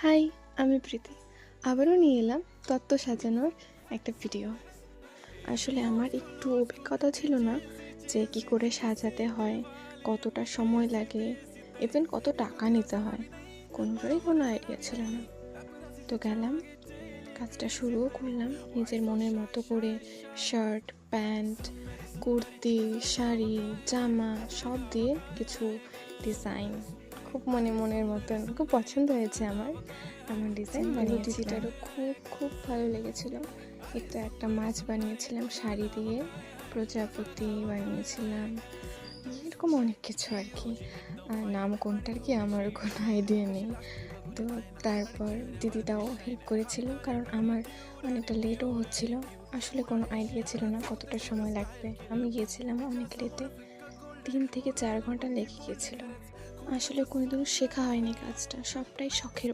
High, আমি প্রীতি। আবারও নিয়ে এলাম তত্ত্ব সাজানোর একটা ভিডিও। আসলে আমার একটু অভিজ্ঞতা ছিল না যে কি করে সাজাতে হয়, কতটা সময় লাগে, ইভেন কত টাকা নিতে হয়, কোনোটারই কোনো আইডিয়া ছিল না। তো গেলাম, কাজটা শুরুও করলাম নিজের মনের মতো করে। শার্ট, প্যান্ট, কুর্তি, শাড়ি, জামা সব দিয়ে কিছু ডিজাইন খুব মনের মতন খুব পছন্দ হয়েছে আমার ডিজাইন বানিয়েছিলাম। এটারও খুব খুব ভালো লেগেছিল। এটা একটা মাছ বানিয়েছিলাম শাড়ি দিয়ে, প্রজাপতি বানিয়েছিলাম, এরকম অনেক কিছু আর কি। আর নাম কোনটার কি আমারও কোনো আইডিয়া নেই। তো তারপর দিদিটাও হেল্প করেছিল, কারণ আমার অনেকটা লেটও হচ্ছিল। আসলে কোনো আইডিয়া ছিল না কতটা সময় লাগবে। আমি গিয়েছিলাম অনেক লেটে, 3 থেকে 4 ঘন্টা লেগে গিয়েছিল। আসলে কোনোদিনও শেখা হয়নি কাজটা, সবটাই শখের।